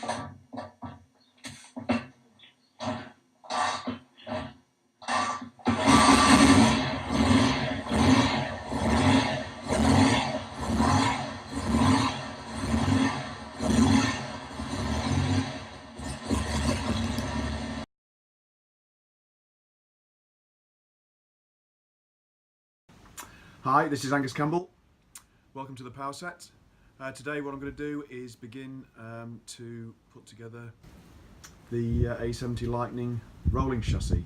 Hi, this is Angus Campbell. Welcome to the Power Set. Today what I'm going to do is begin to put together the A70 Lightning rolling chassis,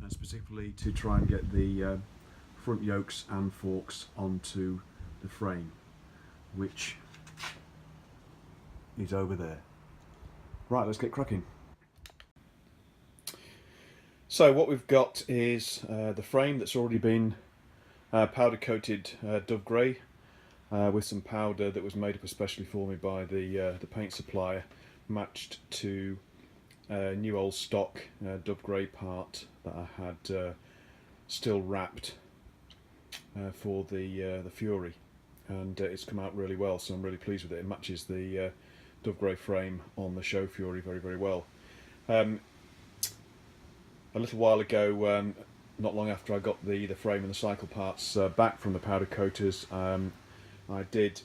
specifically to try and get the front yokes and forks onto the frame, which is over there. Right, let's get cracking. So what we've got is the frame that's already been powder coated dove grey with some powder that was made up especially for me by the paint supplier, matched to new old stock dove grey part that I had still wrapped for the Fury, and it's come out really well, so I'm really pleased with it. It matches the dove grey frame on the show Fury very, very well. A little while ago, not long after I got the frame and the cycle parts back from the powder coaters, I did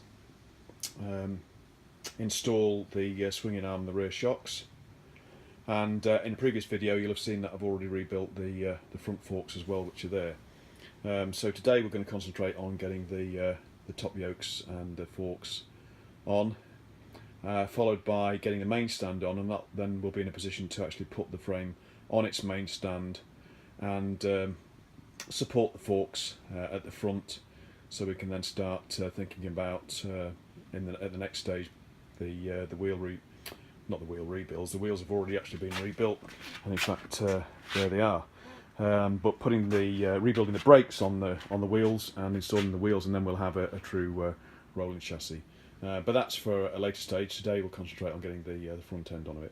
install the swinging arm and the rear shocks, and in a previous video you'll have seen that I've already rebuilt the front forks as well, which are there. So today we're going to concentrate on getting the top yokes and the forks on, followed by getting the main stand on, and then we'll be in a position to actually put the frame on its main stand and support the forks at the front, so we can then start thinking about at the next stage the wheel not the wheel rebuilds. The wheels have already actually been rebuilt, and in fact there they are. But putting rebuilding the brakes on the wheels and installing the wheels, and then we'll have a true rolling chassis. But that's for a later stage. Today we'll concentrate on getting the front end on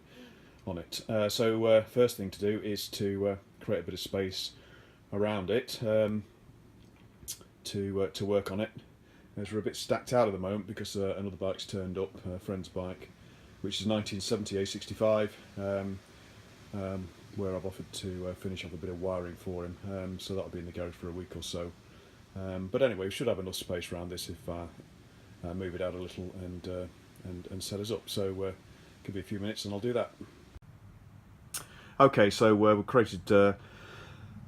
it. So first thing to do is to create a bit of space around it to work on it, as we're a bit stacked out at the moment because another bike's turned up, a friend's bike, which is 1970 A65, where I've offered to finish off a bit of wiring for him, so that'll be in the garage for a week or so. But anyway, we should have enough space around this if I move it out a little and set us up. So give me a few minutes and I'll do that. Okay, so we've created a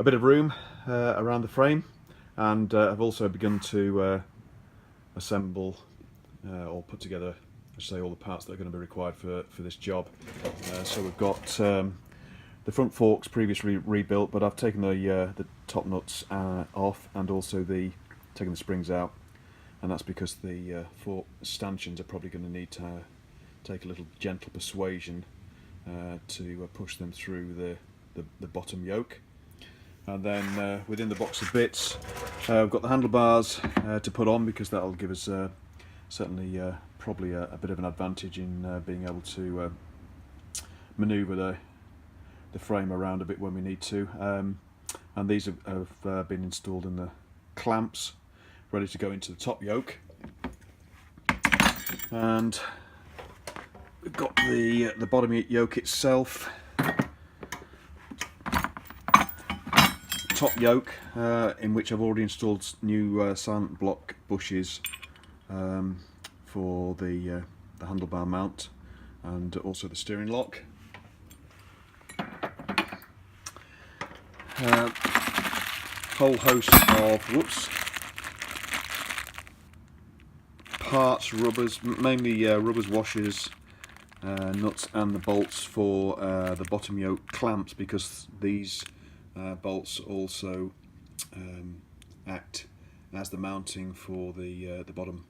bit of room around the frame, and I've also begun to assemble or put together, I should say, all the parts that are going to be required for this job. So we've got the front forks previously rebuilt, but I've taken the top nuts off, and also taken the springs out, and that's because the fork stanchions are probably going to need to take a little gentle persuasion to push them through the bottom yoke. And then within the box of bits, we've got the handlebars to put on, because that'll give us certainly probably a bit of an advantage in being able to manoeuvre the frame around a bit when we need to. And these have been installed in the clamps, ready to go into the top yoke. And we've got the bottom yoke itself, top yoke, in which I've already installed new silent block bushes for the handlebar mount, and also the steering lock. Whole host of parts, rubbers, mainly rubbers, washers, nuts, and the bolts for the bottom yoke clamps, because these bolts also act as the mounting for the bottom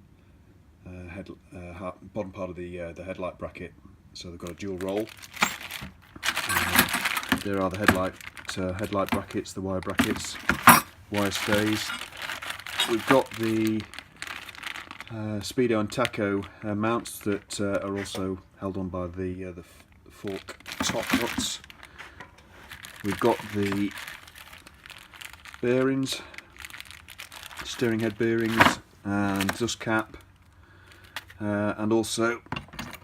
bottom part of the headlight bracket. So they've got a dual roll. There are the headlight brackets, the wire brackets, wire stays. We've got the Speedo and Taco mounts that are also held on by the fork top nuts. We've got the bearings, steering head bearings and dust cap, and also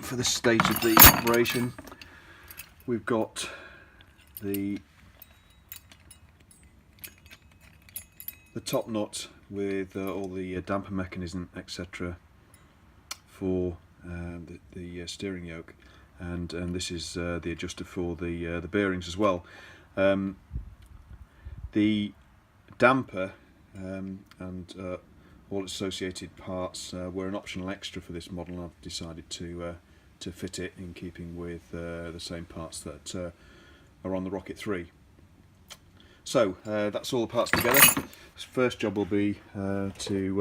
for this stage of the operation. We've got the top nut with all the damper mechanism, etc., for the steering yoke, and this is the adjuster for the bearings as well. The damper and all its associated parts were an optional extra for this model, and I've decided to fit it in keeping with the same parts that are on the Rocket 3. So that's all the parts together. First job will be there's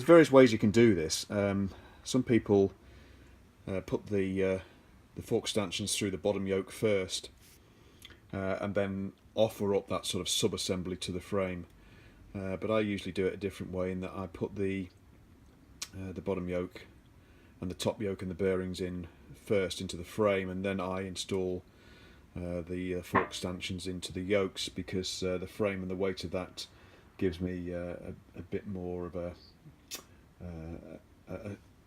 various ways you can do this. Some people put the fork stanchions through the bottom yoke first, and then offer up that sort of sub-assembly to the frame. But I usually do it a different way, in that I put the bottom yoke and the top yoke and the bearings in first into the frame, and then I install the fork stanchions into the yokes, because the frame and the weight of that gives me a bit more of a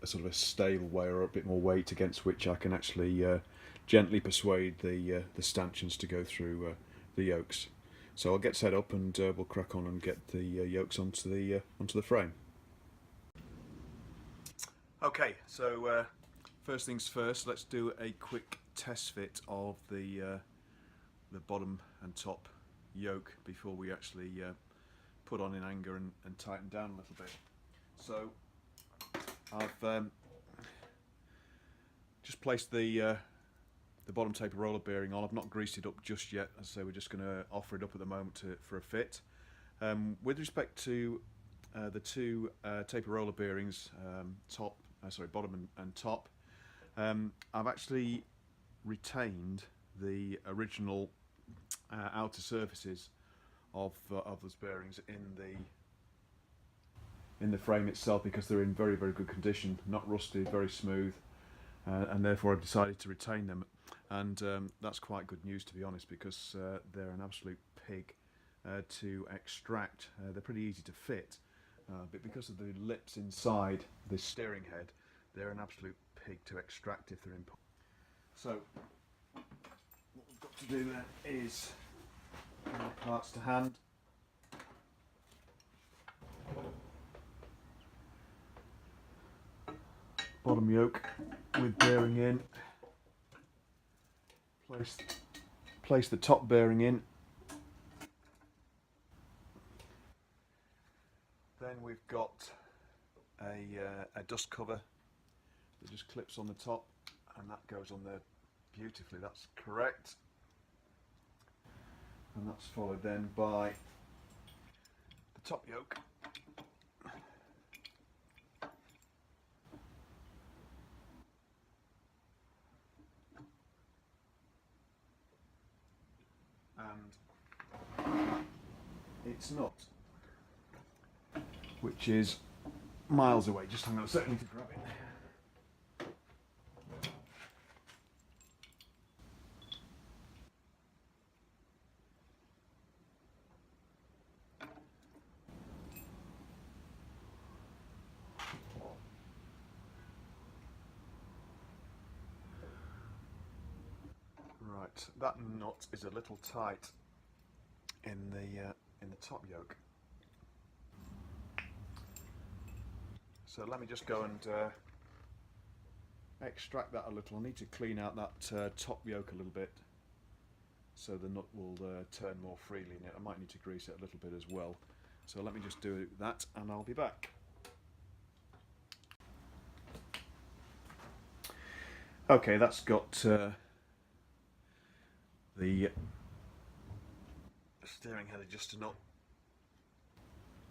sort of a stable way, or a bit more weight against which I can actually gently persuade the stanchions to go through the yokes. So I'll get set up and we'll crack on and get the yokes onto the frame. Okay, so first things first, let's do a quick test fit of the bottom and top yoke before we actually put on in anger and tighten down a little bit. So I've just placed the bottom taper roller bearing on. I've not greased it up just yet, as I say, we're just going to offer it up at the moment for a fit. With respect to the two taper roller bearings, bottom and top, I've actually retained the original outer surfaces of those bearings in the frame itself, because they're in very, very good condition, not rusted, very smooth, and therefore I've decided to retain them. And that's quite good news, to be honest, because they're an absolute pig to extract. They're pretty easy to fit, but because of the lips inside the steering head, they're an absolute pig to extract if they're in. So what we've got to do then is parts to hand. Bottom yoke with bearing in. Place the top bearing in. Then we've got a dust cover that just clips on the top, and that goes on there beautifully. That's correct. And that's followed then by the top yoke. And its nut, which is miles away. Just hang on a second, I need to grab it. Right, that nut is a little tight in the top yoke. So let me just go and extract that a little. I need to clean out that top yoke a little bit, so the nut will turn more freely in it. I might need to grease it a little bit as well. So let me just do that and I'll be back. Okay, that's got the steering head adjuster nut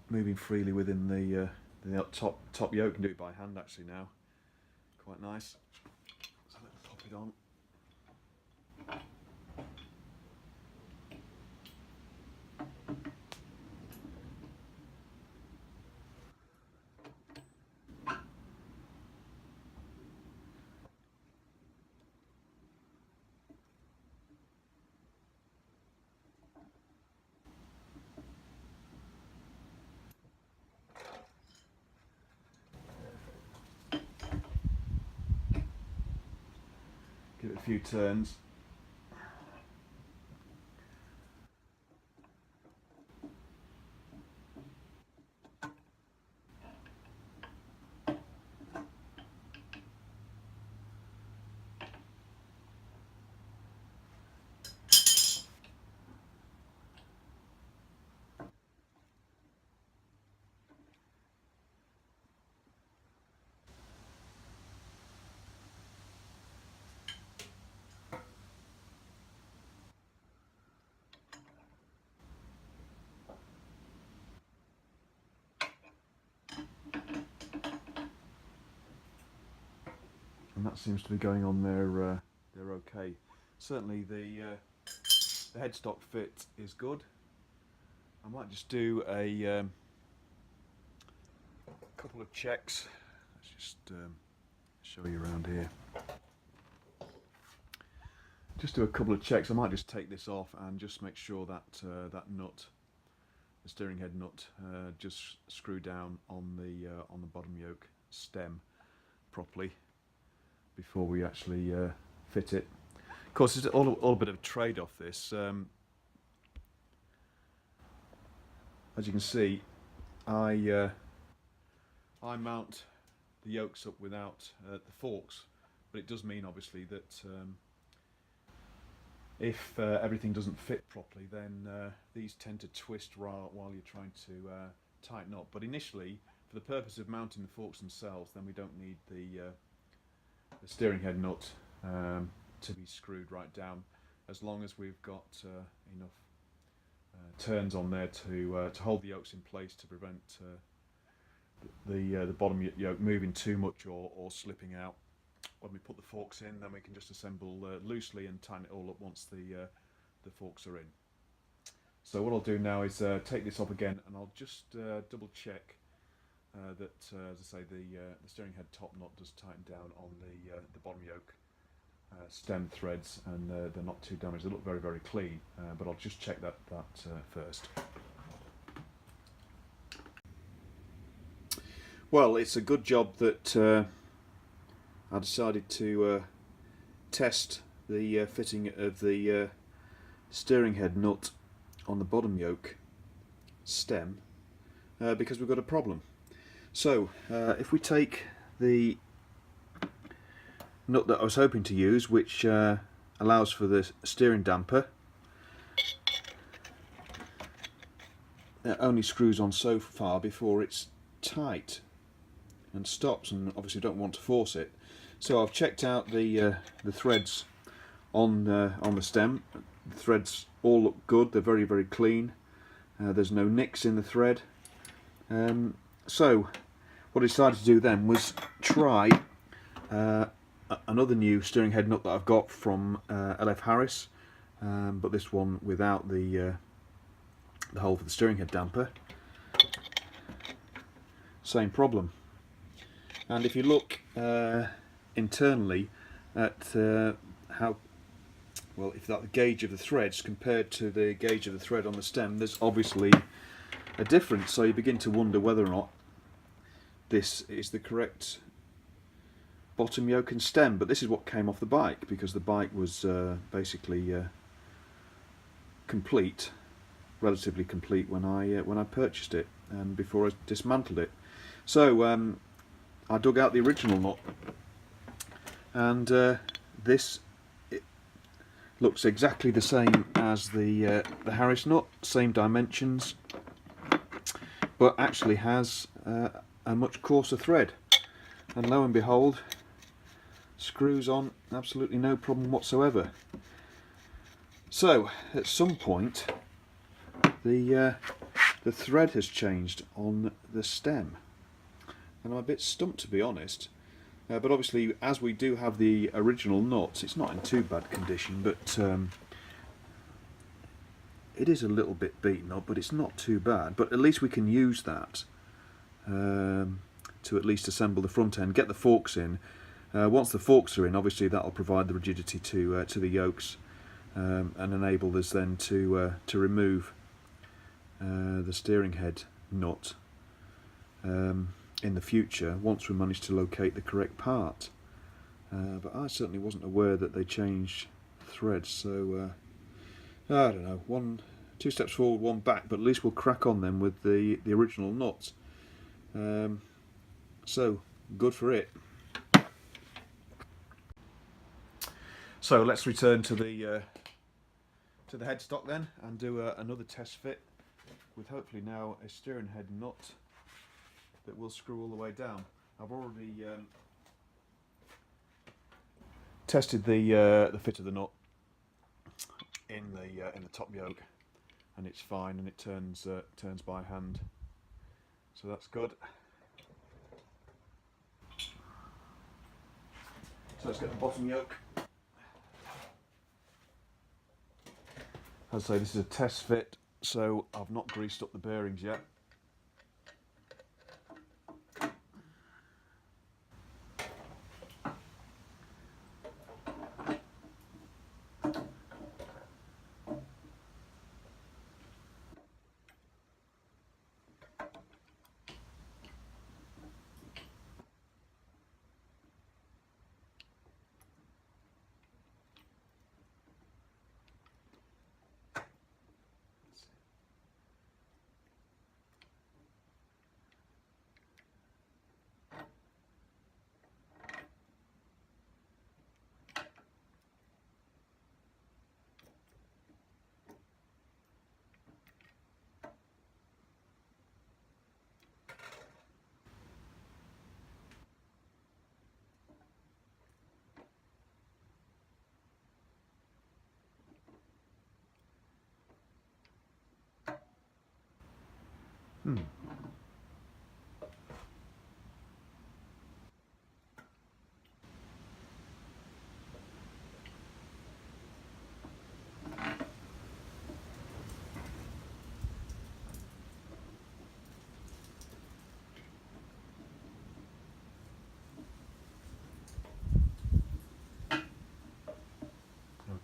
moving freely within the top yoke. Can do it by hand actually now. Quite nice. So let's pop it on. give it a few turns. And that seems to be going on there. They're okay. Certainly the headstock fit is good. I might just do a couple of checks. Let's just show you around here. Just do a couple of checks. I might just take this off and just make sure that that nut, the steering head nut, just screw down on the bottom yoke stem properly before we actually fit it. Of course, it's all a bit of a trade-off. This, as you can see, I mount the yokes up without the forks, but it does mean obviously that if everything doesn't fit properly, then these tend to twist while you're trying to tighten up. But initially, for the purpose of mounting the forks themselves, then we don't need the steering head nut to be screwed right down, as long as we've got enough turns on there to hold the yokes in place to prevent the bottom yoke moving too much or slipping out. When we put the forks in, then we can just assemble loosely and tighten it all up once the forks are in. So what I'll do now is take this off again, and I'll just double check that, as I say, the steering head top knot does tighten down on the bottom yoke stem threads, and they're not too damaged. They look very, very clean, but I'll just check that first. Well, it's a good job that I decided to test the fitting of the steering head nut on the bottom yoke stem, because we've got a problem. So if we take the nut that I was hoping to use, which allows for the steering damper, it only screws on so far before it's tight and stops, and obviously don't want to force it. So I've checked out the threads on the stem. The threads all look good. They're very, very clean. There's no nicks in the thread. So what I decided to do then was try another new steering head nut that I've got from LF Harris, but this one without the hole for the steering head damper. Same problem. And if you look internally at how well, if that the gauge of the threads compared to the gauge of the thread on the stem, there's obviously a difference. So you begin to wonder whether or not this is the correct bottom yoke and stem. But this is what came off the bike, because the bike was basically complete, relatively complete when I purchased it and before I dismantled it. So I dug out the original nut, and this looks exactly the same as the Harris nut, same dimensions, but actually has a much coarser thread. And lo and behold, screws on absolutely no problem whatsoever. So at some point, the thread has changed on the stem, and I'm a bit stumped, to be honest. But obviously, as we do have the original nuts, it's not in too bad condition, but it is a little bit beaten up, but it's not too bad. But at least we can use that to at least assemble the front end, get the forks in. Once the forks are in, obviously that'll provide the rigidity to the yokes, and enable us then to remove the steering head nut in the future, once we manage to locate the correct part. but I certainly wasn't aware that they changed threads, so I don't know, 2 steps forward, 1 back, but at least we'll crack on then with the original knots. So good for it. So let's return to the headstock then and do another test fit with hopefully now a steering head nut that will screw all the way down. I've already tested the fit of the nut in the top yoke, and it's fine, and it turns by hand, so that's good. So let's get the bottom yoke. As I say, this is a test fit, so I've not greased up the bearings yet.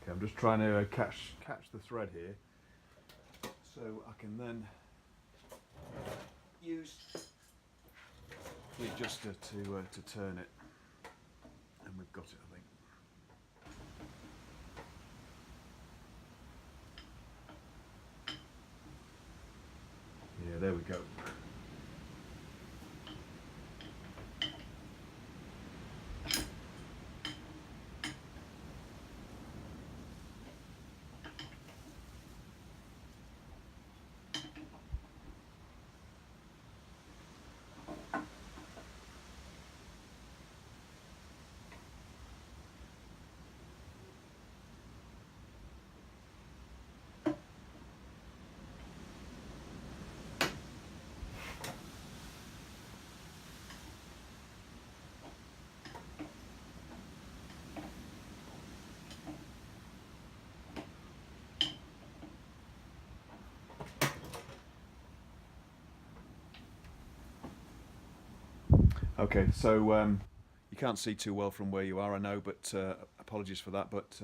Okay, I'm just trying to catch the thread here, so I can then use the adjuster to turn it, and we've got it, I think. Yeah, there we go. Okay, so you can't see too well from where you are, I know, but apologies for that, but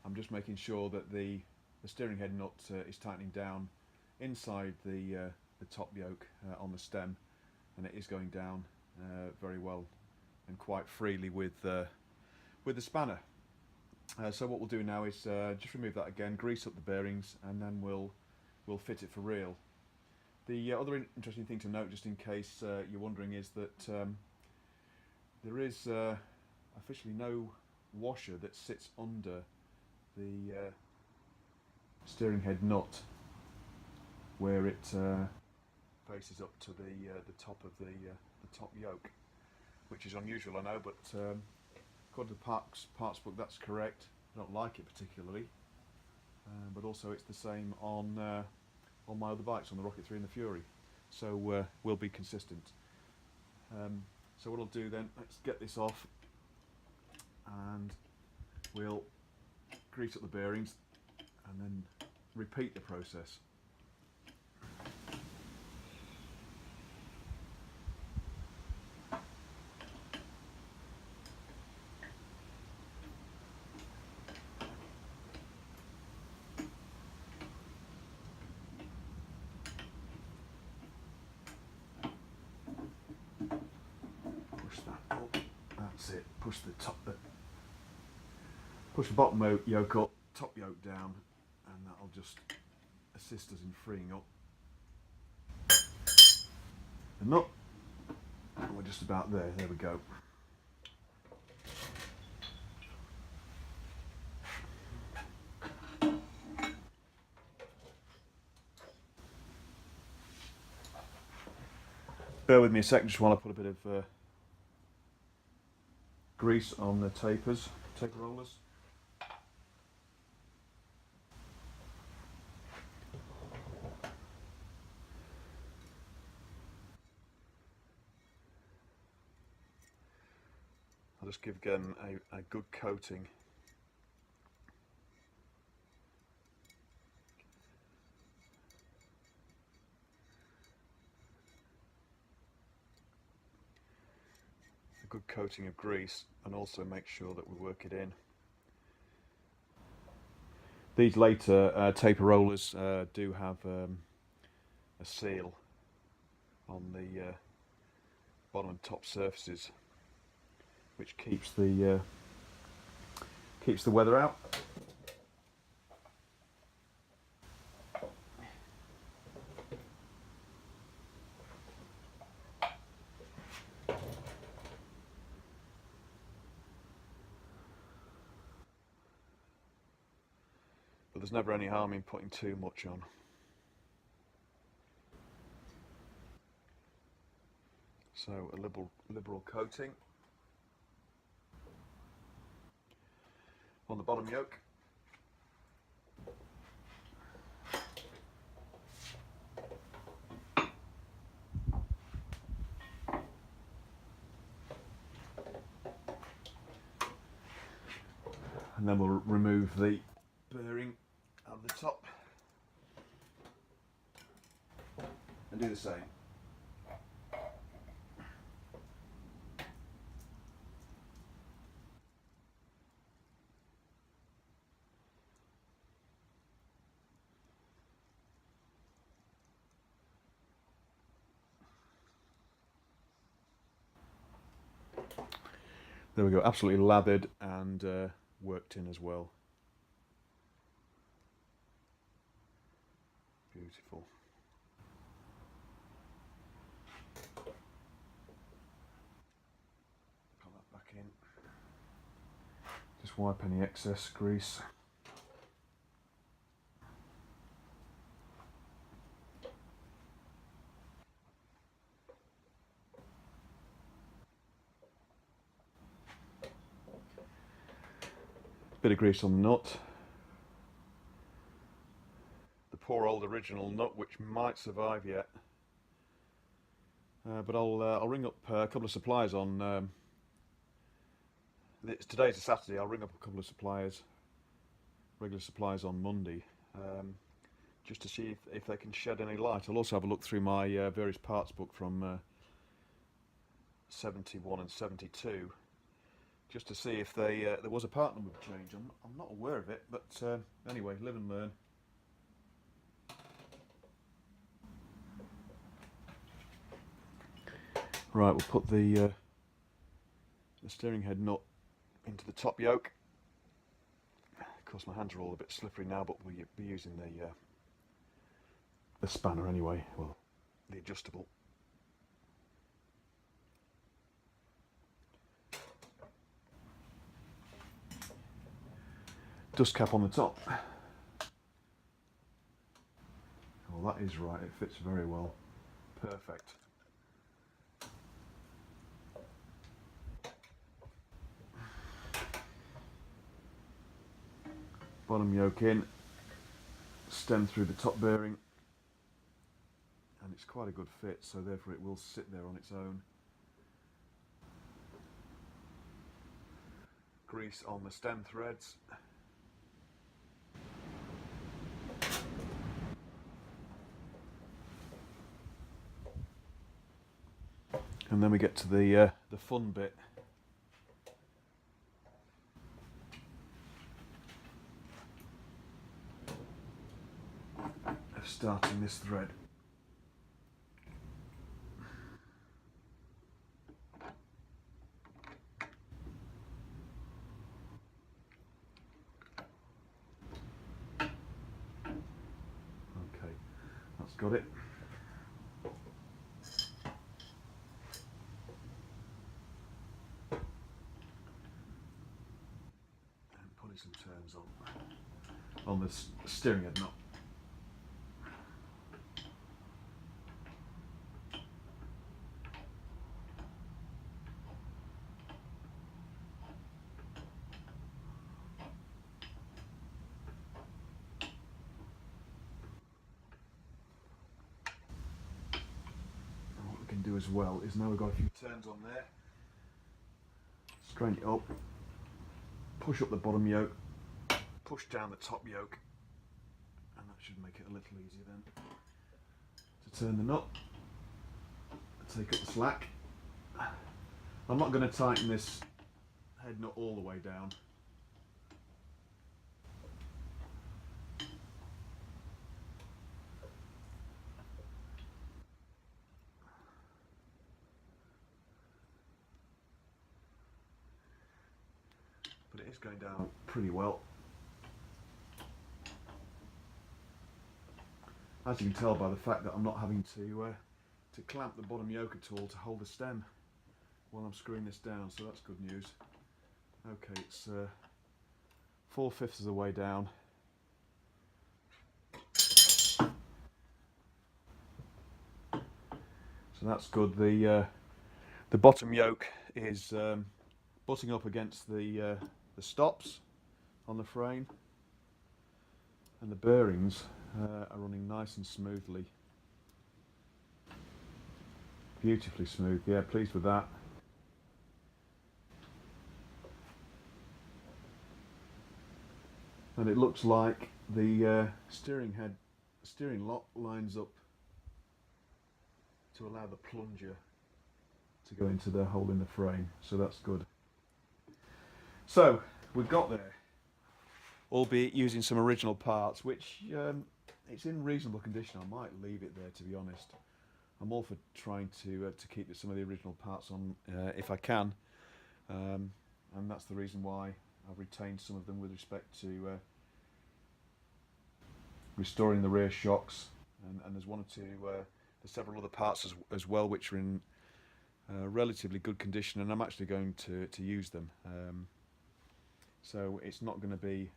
I'm just making sure that the steering head nut is tightening down inside the top yoke on the stem, and it is going down very well and quite freely with the spanner. So what we'll do now is just remove that again, grease up the bearings, and then we'll fit it for real. The other interesting thing to note, just in case you're wondering, is that there is officially no washer that sits under the steering head nut where it faces up to the top of the top yoke, which is unusual, I know, but according to the parts book, that's correct. I don't like it particularly, but also it's the same on my other bikes, on the Rocket 3 and the Fury, so we'll be consistent. So what I'll do then, let's get this off, and we'll grease up the bearings and then repeat the process. That's it. Push the bottom yoke up, top yoke down, and that'll just assist us in freeing up the nut. And we're just about there. There we go. Bear with me a second, just while I put a bit of grease on the taper rollers. I'll just give them a good coating. A good coating of grease, and also make sure that we work it in. These later taper rollers do have a seal on the bottom and top surfaces, which keeps the weather out. But there's never any harm in putting too much on. So a liberal coating on the bottom yoke. And then we'll remove the bearing out of the top and do the same. There we go, absolutely lathered and worked in as well. Beautiful. Put that back in. Just wipe any excess grease. Bit of grease on the nut. The poor old original nut, which might survive yet. But I'll ring up a couple of suppliers on. Today's a Saturday. I'll ring up a couple of suppliers, regular suppliers, on Monday, just to see if they can shed any light. I'll also have a look through my various parts book from 71 and 72. Just to see if there was a part number change. I'm not aware of it, but anyway, live and learn. Right, we'll put the steering head nut into the top yoke. Of course, my hands are all a bit slippery now, but we'll be using the spanner anyway. Well, the adjustable. Dust cap on the top. Well, that is right, it fits very well. Perfect. Bottom yoke in, stem through the top bearing, and it's quite a good fit, so therefore it will sit there on its own. Grease on the stem threads. And then we get to the fun bit. Of starting this thread. got it. And putting some turns on the steering head nut. Do as well is now we've got a few turns on there, straighten it up, push up the bottom yoke, push down the top yoke, and that should make it a little easier then to turn the nut, take up the slack. I'm not going to tighten this head nut all the way down. But it is going down pretty well. As you can tell by the fact that I'm not having to clamp the bottom yoke at all to hold the stem while I'm screwing this down, so that's good news. Okay, it's 4/5 of the way down. So that's good. The bottom yoke is butting up against the stops on the frame, and the bearings are running nice and smoothly. Beautifully smooth, yeah, pleased with that. And it looks like the steering lock lines up to allow the plunger to go into the hole in the frame, so that's good. So we've got there, albeit using some original parts, which it's in reasonable condition. I might leave it there, to be honest. I'm all for trying to keep some of the original parts on if I can, and that's the reason why I've retained some of them with respect to restoring the rear shocks, and there's one or two, there's several other parts as well which are in relatively good condition, and I'm actually going to use them. So it's not going to be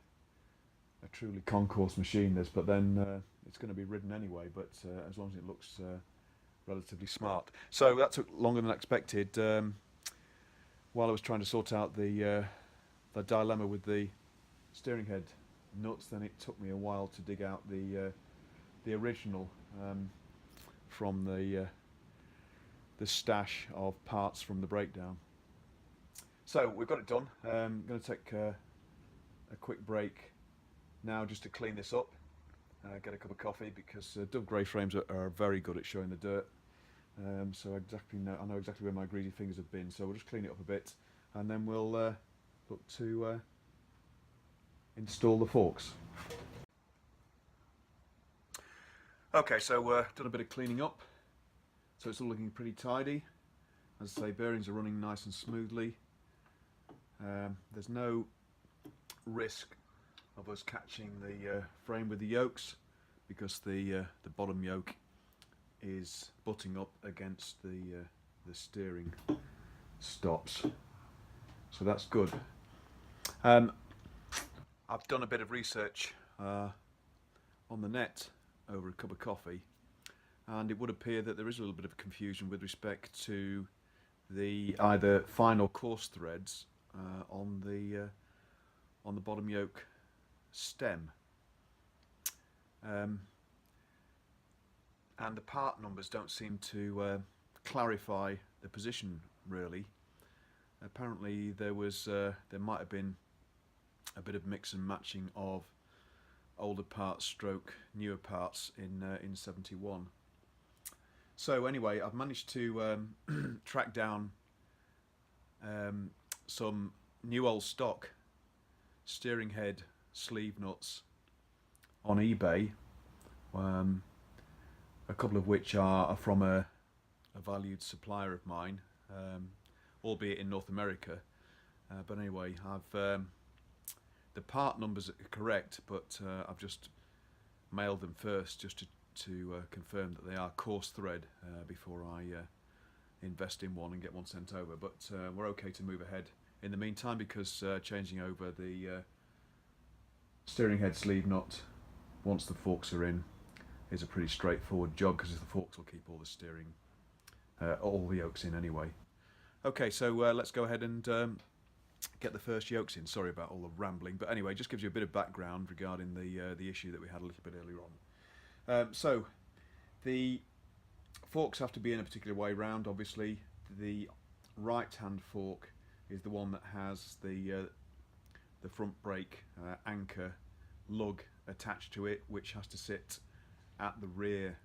a truly concourse machine, this, but then it's going to be ridden anyway, but as long as it looks relatively smart. So that took longer than expected. While I was trying to sort out the dilemma with the steering head nuts, then it took me a while to dig out the original from the stash of parts from the breakdown. So we've got it done. I'm going to take a quick break now just to clean this up, get a cup of coffee, because Dove grey frames are very good at showing the dirt. So I know exactly where my greasy fingers have been, so we'll just clean it up a bit, and then we'll look to install the forks. Okay, so done a bit of cleaning up, so it's all looking pretty tidy. As I say, bearings are running nice and smoothly. There's no risk of us catching the frame with the yokes, because the bottom yoke is butting up against the steering stops, so that's good. I've done a bit of research on the net over a cup of coffee, and it would appear that there is a little bit of confusion with respect to the either fine or coarse threads on the bottom yoke stem, and the part numbers don't seem to clarify the position really. Apparently there might have been a bit of mix and matching of older parts stroke newer parts in 71. So anyway, I've managed to track down some new old stock steering head sleeve nuts on eBay, a couple of which are from a valued supplier of mine, albeit in North America. But anyway, the part numbers are correct, but I've just mailed them first just to to confirm that they are coarse thread before I invest in one and get one sent over, but we're okay to move ahead in the meantime, because changing over the steering head sleeve nut once the forks are in is a pretty straightforward job, because the forks will keep all the steering, all the yolks in anyway. Okay, so let's go ahead and get the first yolks in. Sorry about all the rambling, but anyway, just gives you a bit of background regarding the issue that we had a little bit earlier on. So the forks have to be in a particular way round. Obviously, the right-hand fork is the one that has the front brake anchor lug attached to it, which has to sit at the rear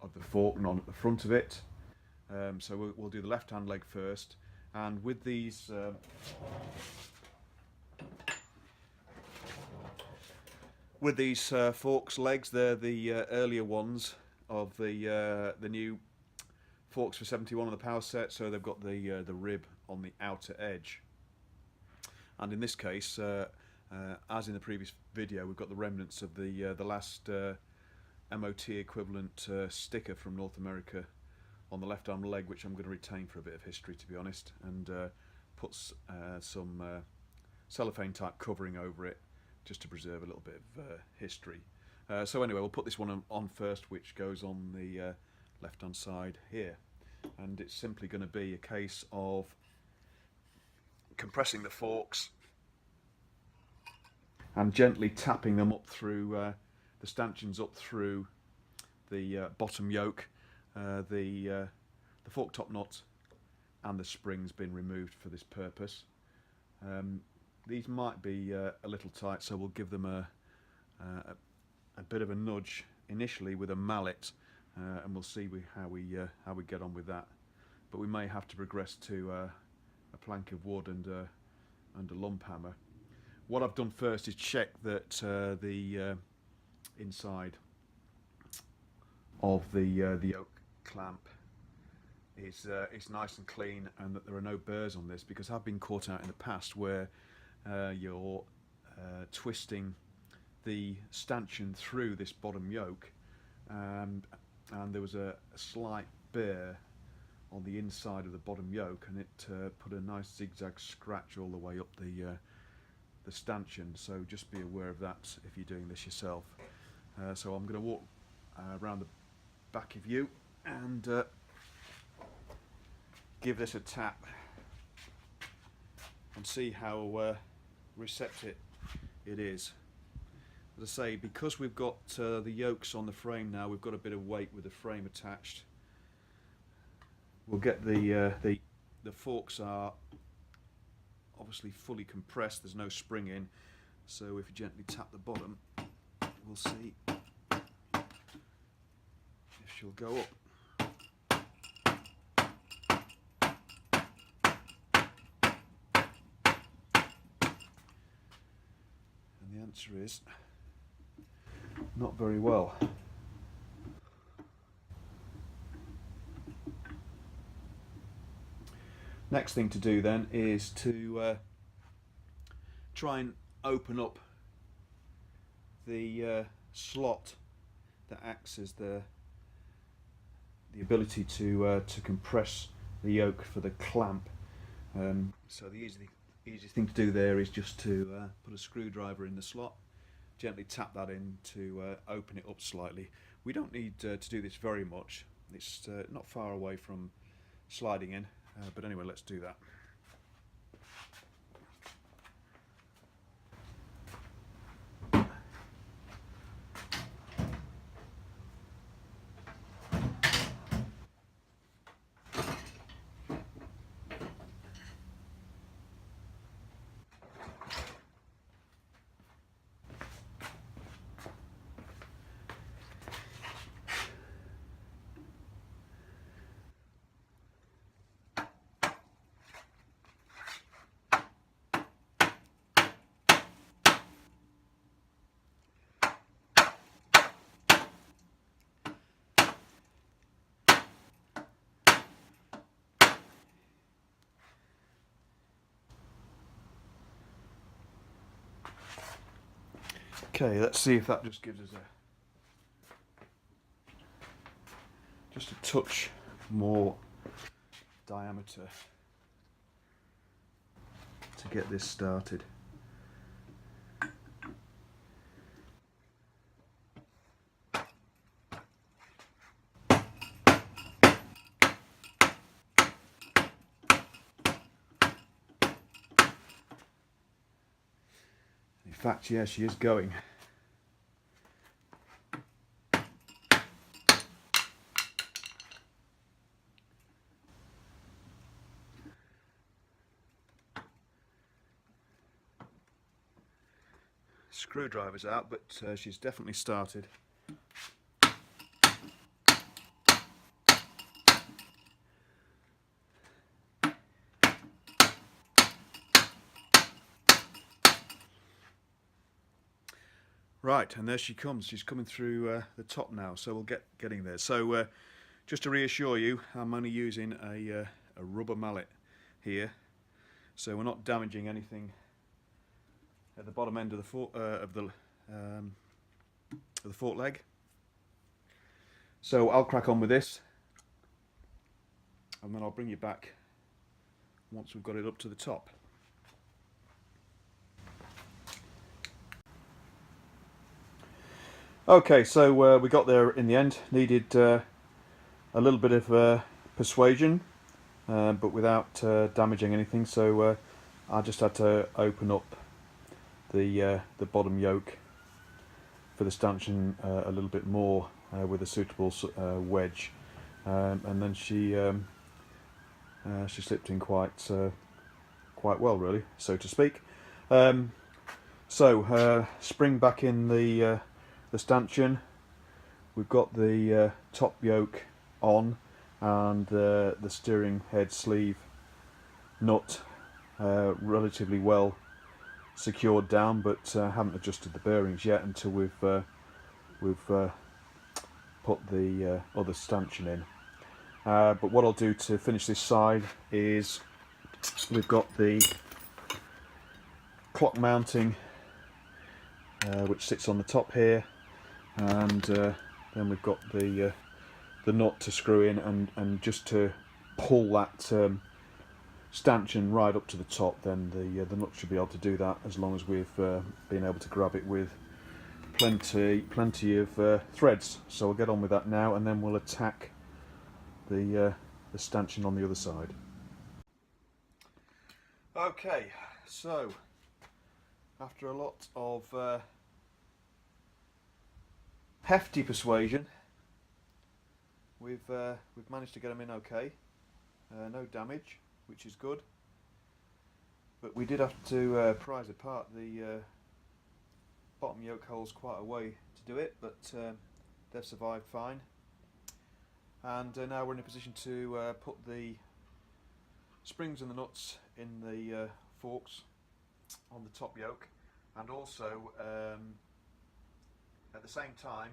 of the fork, not at the front of it. So we'll do the left-hand leg first, and with these forks legs, they're the earlier ones of the new forks for 71 on the power set, so they've got the rib on the outer edge. And in this case, as in the previous video, we've got the remnants of the last MOT equivalent sticker from North America on the left arm leg, which I'm going to retain for a bit of history, to be honest, and put some cellophane type covering over it just to preserve a little bit of history. So anyway, we'll put this one on first, which goes on the left hand side here, and it's simply going to be a case of compressing the forks and gently tapping them up through the stanchions, up through the bottom yoke. The fork top nut and the spring's been removed for this purpose. These might be a little tight, so we'll give them a bit of a nudge initially with a mallet, and we'll see how we get on with that. But we may have to progress to a plank of wood and a lump hammer. What I've done first is check that the inside of the yoke clamp is nice and clean, and that there are no burrs on this, because I've been caught out in the past where you're twisting the stanchion through this bottom yoke, and there was a slight burr on the inside of the bottom yoke, and it put a nice zigzag scratch all the way up the stanchion. So just be aware of that if you're doing this yourself. So I'm going to walk around the back of you and give this a tap and see how receptive it is. As I say, because we've got the yolks on the frame now, we've got a bit of weight with the frame attached. We'll get the forks are obviously fully compressed, there's no spring in, so if you gently tap the bottom, we'll see if she'll go up. And the answer is not very well. Next thing to do then is to try and open up the slot that acts as the ability to compress the yoke for the clamp. So the easiest thing to do there is just to put a screwdriver in the slot, gently tap that in to open it up slightly. We don't need to do this very much. It's not far away from sliding in. But anyway, let's do that. Okay, let's see if that just gives us just a touch more diameter to get this started. In fact, yeah, she is going. Screwdriver's out, but she's definitely started. Right, and there she comes. She's coming through the top now, so we'll getting there. So just to reassure you, I'm only using a rubber mallet here, so we're not damaging anything at the bottom end of the fork leg. So I'll crack on with this, and then I'll bring you back once we've got it up to the top. Okay, so we got there in the end. Needed a little bit of persuasion, but without damaging anything. So I just had to open up the bottom yoke for the stanchion a little bit more with a suitable wedge, and then she slipped in quite well, really, so to speak. So spring back in the stanchion. We've got the top yoke on, and the steering head sleeve nut relatively well secured down, but haven't adjusted the bearings yet until we've put the other stanchion in. But what I'll do to finish this side is we've got the clock mounting which sits on the top here, and then we've got the nut to screw in, and just to pull that stanchion right up to the top, then the nut should be able to do that, as long as we've been able to grab it with plenty of threads. So we'll get on with that now, and then we'll attack the stanchion on the other side. Okay, so after a lot of hefty persuasion, we've managed to get them in okay. No damage, which is good. But we did have to prise apart the bottom yoke holes quite a way to do it, but they've survived fine. And now we're in a position to put the springs and the nuts in the forks on the top yoke, and also at the same time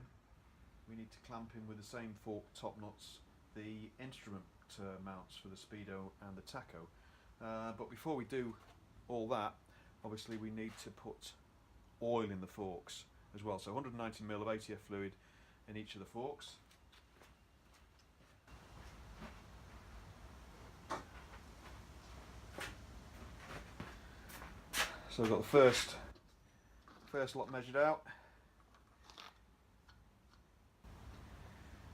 we need to clamp in with the same fork top nuts the instrument mounts for the speedo and the tacho. But before we do all that, obviously we need to put oil in the forks as well, so 190ml of ATF fluid in each of the forks. So we've got the first lot measured out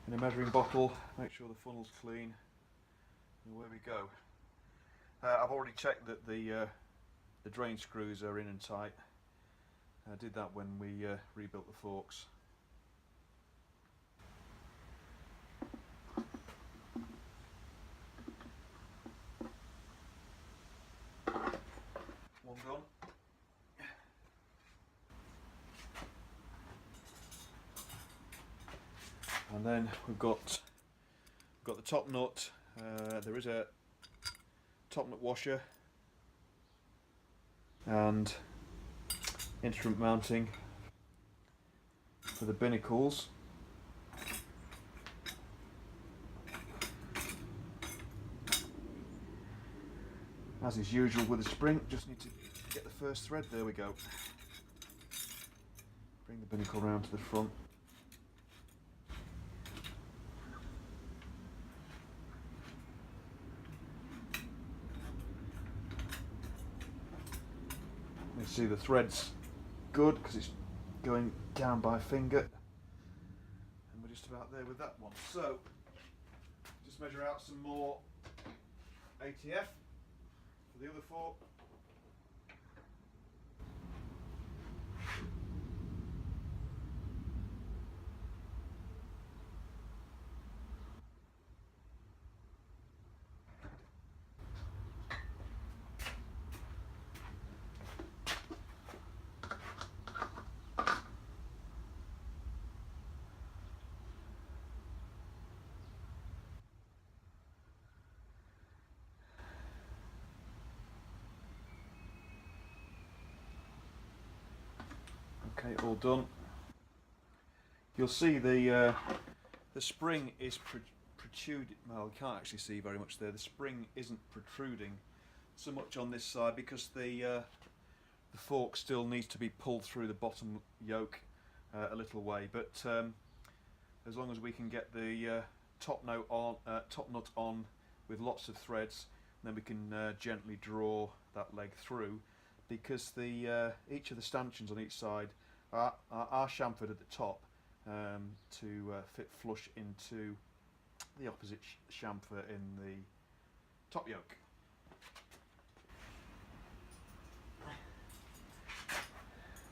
in a measuring bottle. Make sure the funnel's clean, and away we go. I've already checked that the drain screws are in and tight. I did that when we rebuilt the forks. One done. And then we've got the top nut. There is a top nut washer and instrument mounting for the binnacles. As is usual with the spring, just need to get the first thread. There we go. Bring the binnacle round to the front. can see the thread's good because it's going down by finger, and we're just about there with that one. So just measure out some more ATF for the other fork. Okay, all done. You'll see the spring is protruding. Well, you can't actually see very much there. The spring isn't protruding so much on this side because the fork still needs to be pulled through the bottom yoke a little way. But as long as we can get the top nut on with lots of threads, then we can gently draw that leg through, because the each of the stanchions on each side are chamfered at the top to fit flush into the opposite chamfer in the top yoke.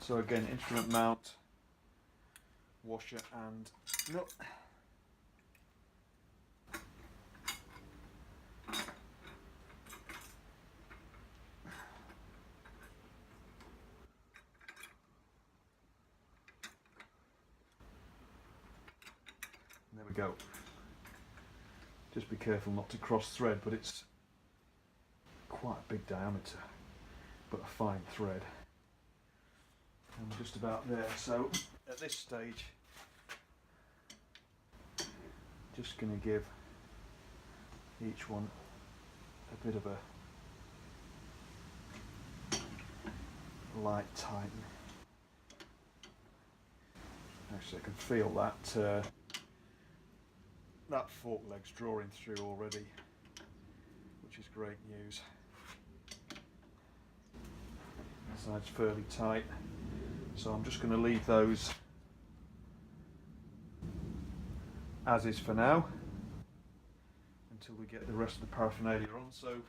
So again, instrument mount, washer and nut. There we go. Just be careful not to cross thread, but it's quite a big diameter, but a fine thread. And we're just about there. So at this stage, just going to give each one a bit of a light tighten. Actually, I can feel that that fork leg's drawing through already, which is great news. The side's fairly tight, so I'm just going to leave those as is for now until we get the rest of the paraphernalia on. So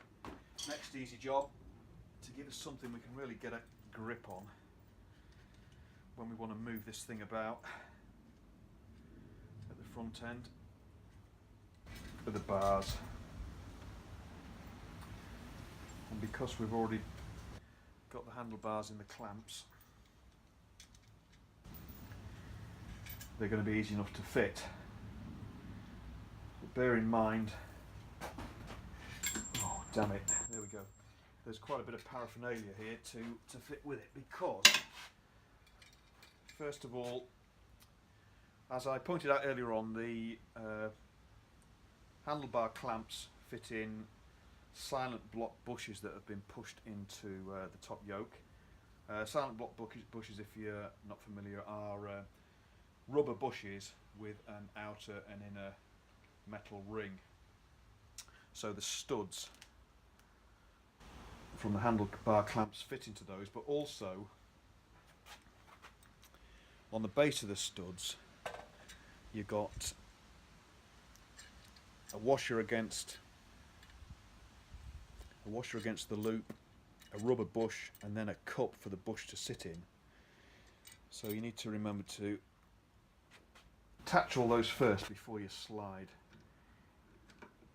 next easy job, to give us something we can really get a grip on when we want to move this thing about at the front end, for the bars. And because we've already got the handlebars in the clamps, they're going to be easy enough to fit. But bear in mind, oh damn it, there we go, there's quite a bit of paraphernalia here to fit with it, because first of all, as I pointed out earlier on, the handlebar clamps fit in silent block bushes that have been pushed into the top yoke. Silent block bushes, if you're not familiar, are rubber bushes with an outer and inner metal ring. So the studs from the handlebar clamps fit into those, but also on the base of the studs you've got a washer against the loop, a rubber bush, and then a cup for the bush to sit in. So you need to remember to attach all those first before you slide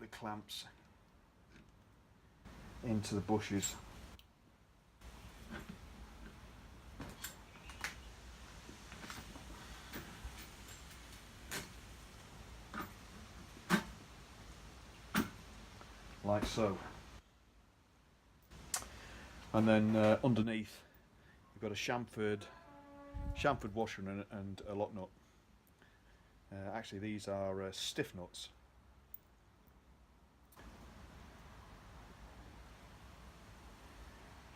the clamps into the bushes. Like so. And then underneath you've got a chamfered washer and a lock nut. Actually these are stiff nuts.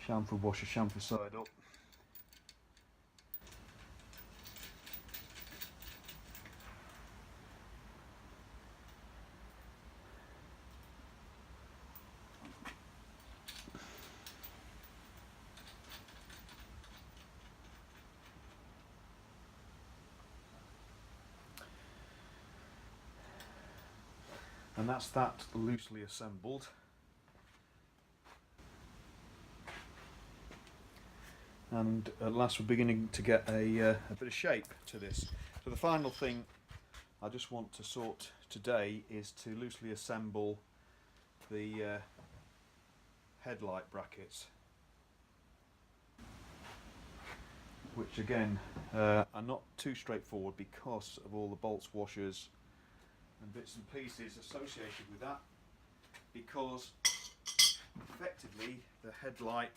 Chamfered washer, chamfer side up. And that's that loosely assembled. And at last we're beginning to get a bit of shape to this. So the final thing I just want to sort today is to loosely assemble the headlight brackets, which again are not too straightforward because of all the bolts, washers and bits and pieces associated with that, because effectively the headlight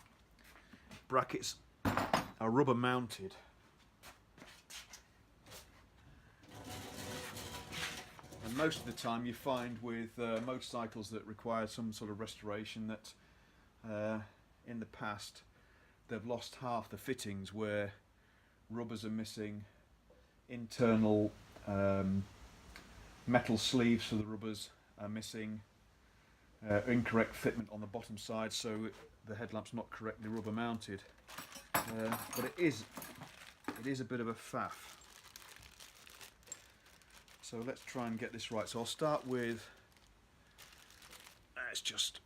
brackets are rubber mounted. And most of the time you find with motorcycles that require some sort of restoration that in the past they've lost half the fittings, where rubbers are missing, internal metal sleeves for the rubbers are missing, incorrect fitment on the bottom side, so the headlamp's not correctly rubber mounted. But it is a bit of a faff. So let's try and get this right. So I'll start with, let's just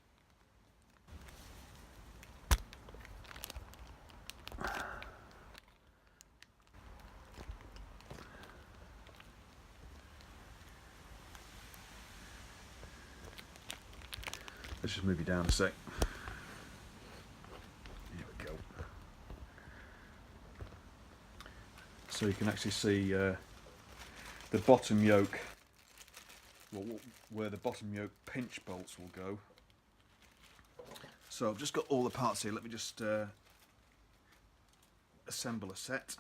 move you down a sec. Here we go. So you can actually see the bottom yoke, well, where the bottom yoke pinch bolts will go. So I've just got all the parts here. Let me just assemble a set.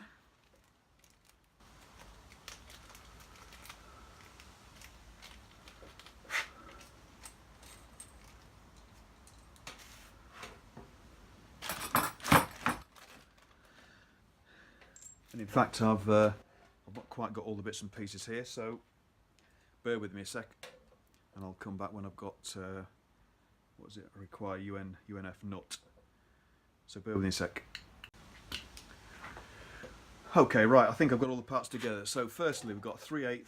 And in fact, I've not quite got all the bits and pieces here, so bear with me a sec, and I'll come back when I've got what is it? I require UNF nut. So bear with me a sec. Okay, right. I think I've got all the parts together. So firstly, we've got 3/8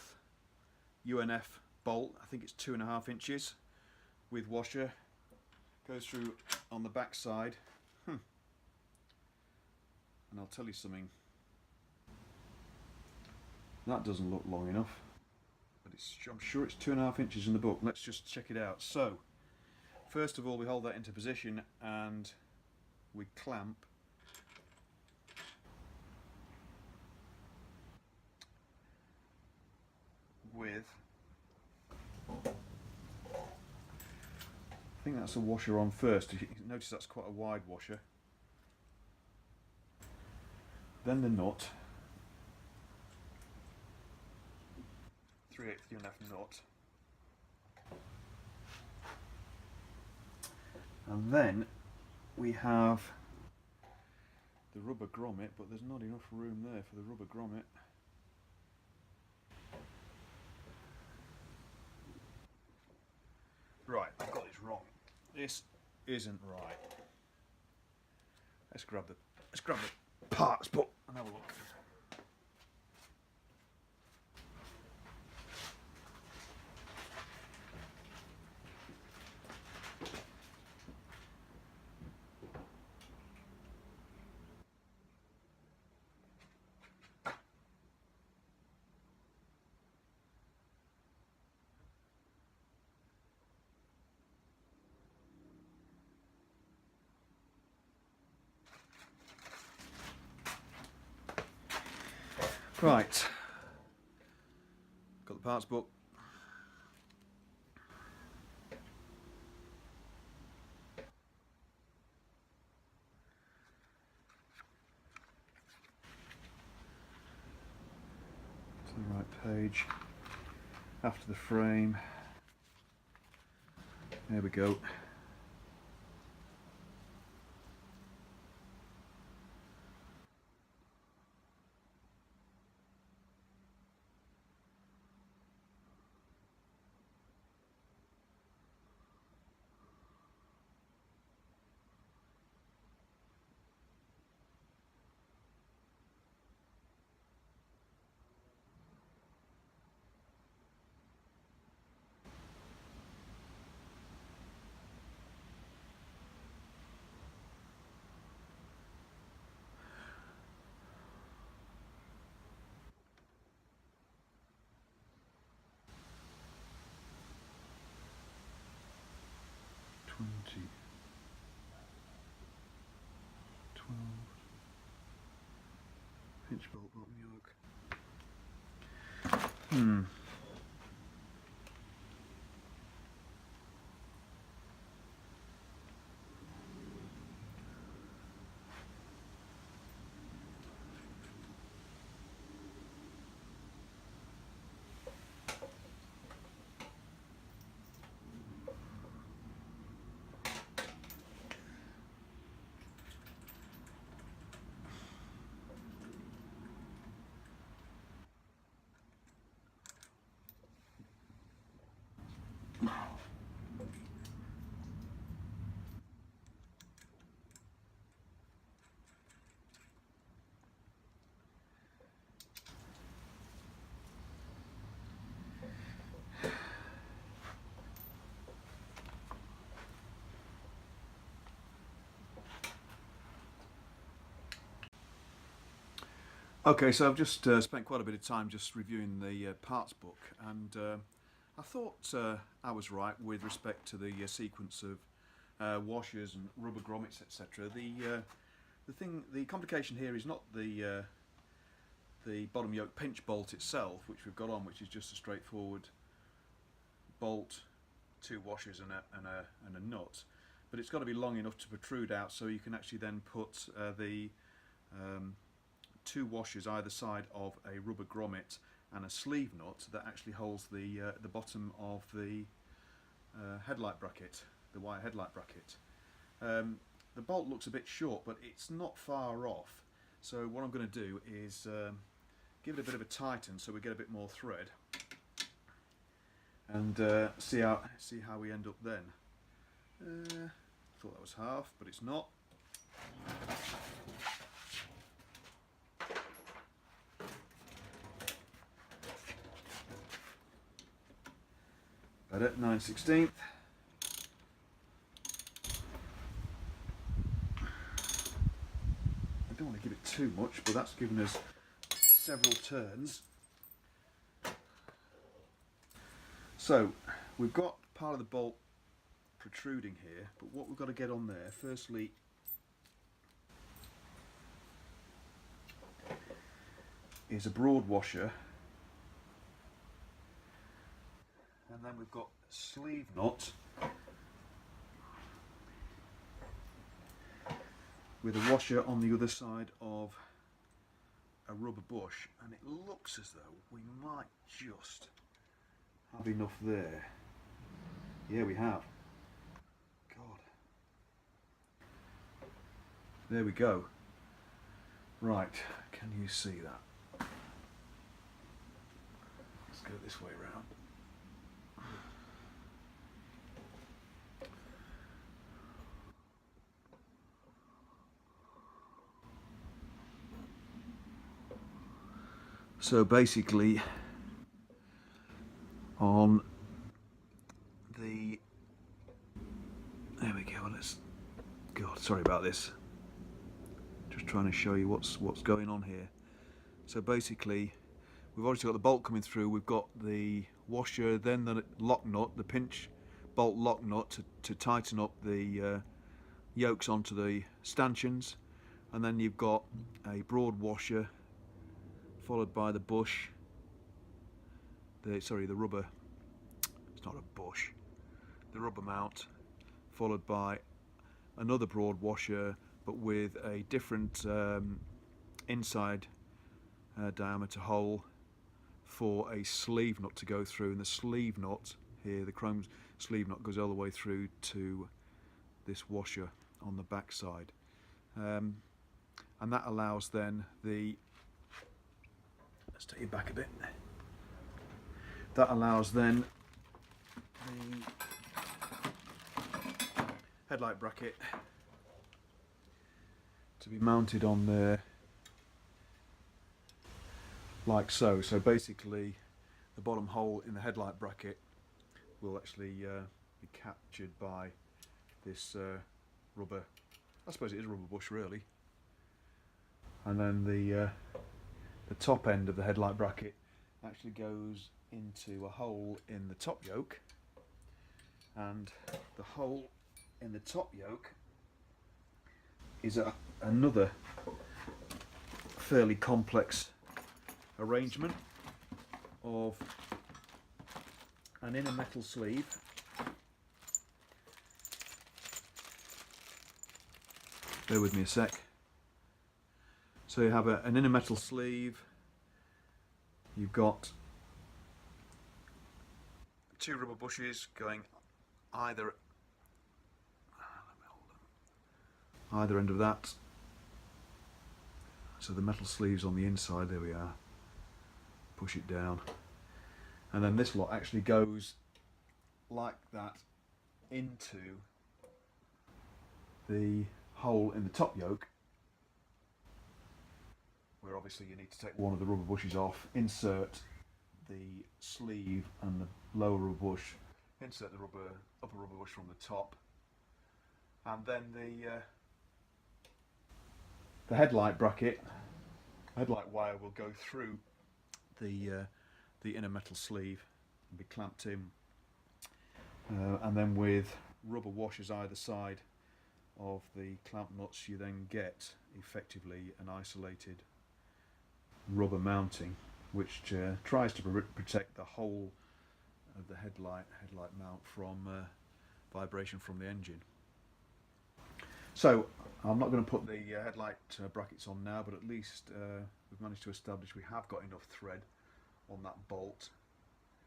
UNF bolt. I think it's 2.5 inches with washer. Goes through on the back side. And I'll tell you something. That doesn't look long enough, but I'm sure it's 2.5 inches in the book. Let's just check it out. So, first of all, we hold that into position and we clamp with, I think that's a washer on first. You notice that's quite a wide washer. Then the nut. 3/8 UNF nut, and then we have the rubber grommet, but there's not enough room there for the rubber grommet. Right, I've got this wrong. This isn't right. Let's grab the parts book and have a look. Right, got the parts book. To the right page, after the frame. There we go. inch bolt bottom yoke. Okay, so I've just spent quite a bit of time just reviewing the parts book, and I thought I was right with respect to the sequence of washers and rubber grommets, etc. The complication here is not the bottom yoke pinch bolt itself, which we've got on, which is just a straightforward bolt, two washers and a nut, but it's got to be long enough to protrude out so you can actually then put the two washers either side of a rubber grommet and a sleeve nut that actually holds the bottom of the headlight bracket, the wire headlight bracket. The bolt looks a bit short, but it's not far off. So what I'm going to do is give it a bit of a tighten so we get a bit more thread, and see how we end up then. Thought that was half, but it's not. Better, 9/16. I don't want to give it too much, but that's given us several turns. So we've got part of the bolt protruding here, but what we've got to get on there, firstly, is a broad washer, and then we've got a sleeve nut with a washer on the other side of a rubber bush, and it looks as though we might just have enough there. Yeah, we have. God. There we go. Right, can you see that? Let's go this way round. So basically, on the, there we go, God, sorry about this, just trying to show you what's going on here. So basically, we've obviously got the bolt coming through, we've got the washer, then the lock nut, the pinch bolt lock nut to tighten up the yokes onto the stanchions, and then you've got a broad washer followed by the bush, the rubber, it's not a bush, the rubber mount, followed by another broad washer but with a different inside diameter hole for a sleeve nut to go through, and the sleeve nut here, the chrome sleeve nut, goes all the way through to this washer on the back side, and that allows then the, let's take it back a bit, that allows then the headlight bracket to be mounted on there like so. So basically the bottom hole in the headlight bracket will actually be captured by this rubber, I suppose it is a rubber bush really, and then the top end of the headlight bracket actually goes into a hole in the top yoke, and the hole in the top yoke is another fairly complex arrangement of an inner metal sleeve, bear with me a sec. So you have an inner metal sleeve, you've got two rubber bushes going either end of that. So the metal sleeve's on the inside, there we are, push it down, and then this lot actually goes like that into the hole in the top yoke, where obviously you need to take one of the rubber bushes off, insert the sleeve and the lower rubber bush, insert the upper rubber bush from the top, and then the headlight bracket, headlight wire will go through the inner metal sleeve and be clamped in, and then with rubber washers either side of the clamp nuts you then get effectively an isolated rubber mounting which tries to protect the whole of the headlight mount from vibration from the engine. So I'm not going to put the headlight brackets on now, but at least we've managed to establish we have got enough thread on that bolt.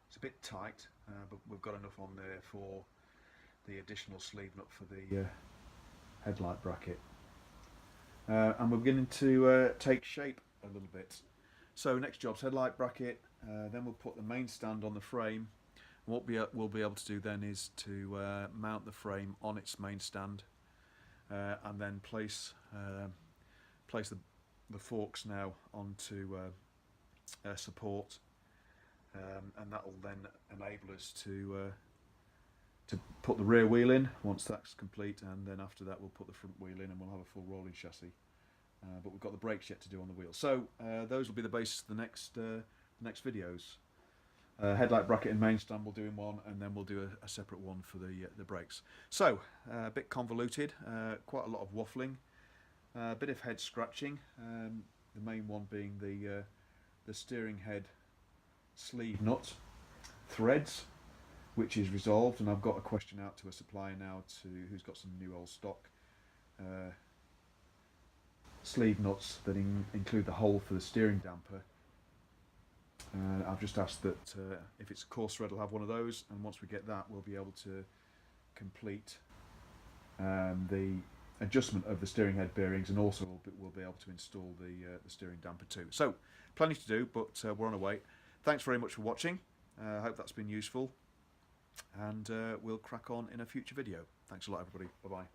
It's a bit tight, but we've got enough on there for the additional sleeve nut for the headlight bracket. And we're beginning to take shape a little bit. So next job's headlight bracket, then we'll put the main stand on the frame. And what we'll be able to do then is to mount the frame on its main stand, and then place the forks now onto support, and that will then enable us to put the rear wheel in once that's complete, and then after that we'll put the front wheel in and we'll have a full rolling chassis. But we've got the brakes yet to do on the wheel. So those will be the basis of the next videos. Headlight bracket and main stand we'll do in one, and then we'll do a separate one for the brakes. So a bit convoluted, quite a lot of waffling, a bit of head scratching, the main one being the steering head sleeve nut threads, which is resolved, and I've got a question out to a supplier now who's got some new old stock sleeve nuts that include the hole for the steering damper. I've just asked that if it's a coarse thread I'll have one of those, and once we get that we'll be able to complete the adjustment of the steering head bearings, and also we'll be able to install the steering damper too. So plenty to do, but we're on our way. Thanks very much for watching. I hope that's been useful, and we'll crack on in a future video. Thanks a lot everybody, bye bye.